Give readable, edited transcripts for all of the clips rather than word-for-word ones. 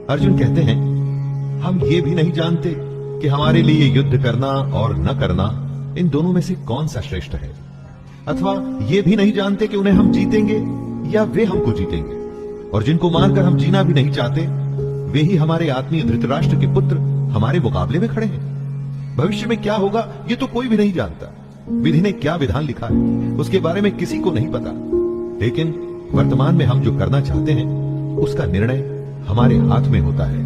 अर्जुन कहते हैं, हम ये भी नहीं जानते कि हमारे लिए युद्ध करना और न करना इन दोनों में से कौन सा श्रेष्ठ है, अथवा ये भी नहीं जानते कि उन्हें हम जीतेंगे या वे हमको जीतेंगे, और जिनको मारकर हम जीना भी नहीं चाहते वे ही हमारे आत्मीय धृतराष्ट्र के पुत्र हमारे मुकाबले में खड़े हैं। भविष्य में क्या होगा ये तो कोई भी नहीं जानता। विधि ने क्या विधान लिखा है उसके बारे में किसी को नहीं पता, लेकिन वर्तमान में हम जो करना चाहते हैं उसका निर्णय हमारे हाथ में होता है।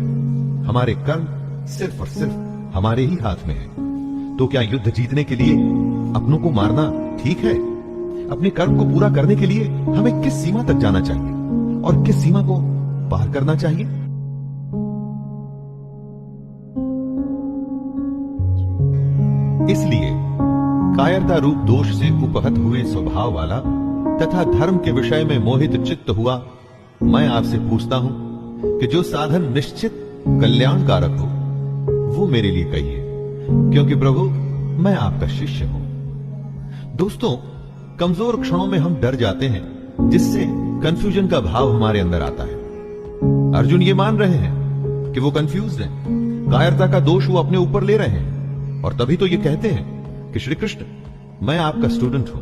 हमारे कर्म सिर्फ और सिर्फ हमारे ही हाथ में है। तो क्या युद्ध जीतने के लिए अपनों को मारना ठीक है? अपने कर्म को पूरा करने के लिए हमें किस सीमा तक जाना चाहिए और किस सीमा को पार करना चाहिए? इसलिए कायरता रूप दोष से उपहत हुए स्वभाव वाला तथा धर्म के विषय में मोहित चित्त हुआ मैं आपसे पूछता हूं कि जो साधन निश्चित कल्याणकारक हो वो मेरे लिए कहिए, क्योंकि प्रभु मैं आपका शिष्य हूं। दोस्तों, कमजोर क्षणों में हम डर जाते हैं, जिससे कंफ्यूजन का भाव हमारे अंदर आता है। अर्जुन ये मान रहे हैं कि वो कंफ्यूज हैं, कायरता का दोष वो अपने ऊपर ले रहे हैं, और तभी तो ये कहते हैं कि श्री कृष्ण मैं आपका स्टूडेंट हूं,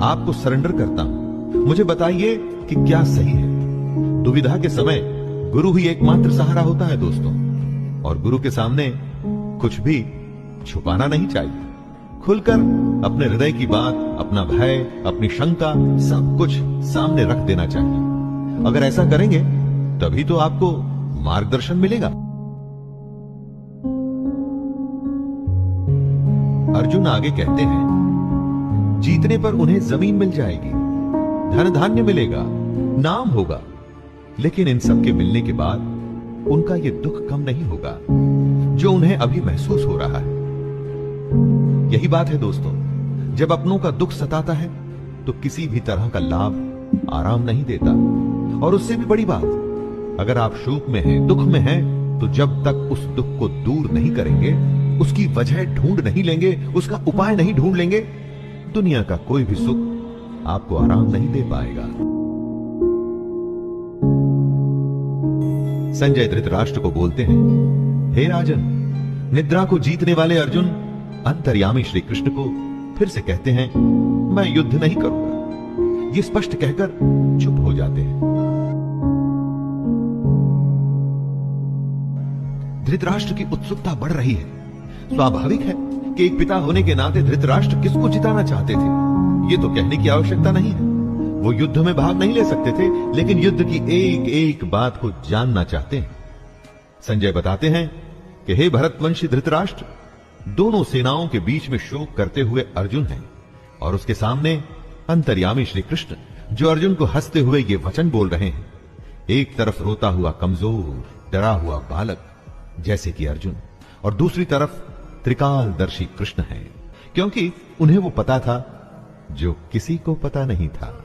आपको सरेंडर करता हूं, मुझे बताइए कि क्या सही है। दुविधा के समय गुरु ही एकमात्र सहारा होता है दोस्तों, और गुरु के सामने कुछ भी छुपाना नहीं चाहिए। खुलकर अपने हृदय की बात, अपना भय, अपनी शंका, सब कुछ सामने रख देना चाहिए। अगर ऐसा करेंगे तभी तो आपको मार्गदर्शन मिलेगा। अर्जुन आगे कहते हैं, जीतने पर उन्हें जमीन मिल जाएगी, धन धान्य मिलेगा, नाम होगा, लेकिन इन सब के मिलने के बाद उनका यह दुख कम नहीं होगा जो उन्हें अभी महसूस हो रहा है। यही बात है दोस्तों, जब अपनों का दुख सताता है तो किसी भी तरह का लाभ आराम नहीं देता। और उससे भी बड़ी बात, अगर आप शोक में हैं, दुख में हैं, तो जब तक उस दुख को दूर नहीं करेंगे, उसकी वजह ढूंढ नहीं लेंगे, उसका उपाय नहीं ढूंढ लेंगे, दुनिया का कोई भी सुख आपको आराम नहीं दे पाएगा। संजय धृतराष्ट्र को बोलते हैं, हे राजन, निद्रा को जीतने वाले अर्जुन अंतर्यामी श्री कृष्ण को फिर से कहते हैं, मैं युद्ध नहीं करूंगा। ये स्पष्ट कहकर चुप हो जाते हैं। धृतराष्ट्र की उत्सुकता बढ़ रही है। स्वाभाविक है कि एक पिता होने के नाते धृतराष्ट्र किसको जिताना चाहते थे, ये तो कहने की आवश्यकता नहीं है। वो युद्ध में भाग नहीं ले सकते थे, लेकिन युद्ध की एक एक बात को जानना चाहते हैं। संजय बताते हैं कि हे भरतवंशी धृतराष्ट्र, दोनों सेनाओं के बीच में शोक करते हुए अर्जुन हैं, और उसके सामने अंतर्यामी श्री कृष्ण जो अर्जुन को हंसते हुए ये वचन बोल रहे हैं। एक तरफ रोता हुआ कमजोर डरा हुआ बालक जैसे कि अर्जुन, और दूसरी तरफ त्रिकालदर्शी कृष्ण है, क्योंकि उन्हें वो पता था जो किसी को पता नहीं था।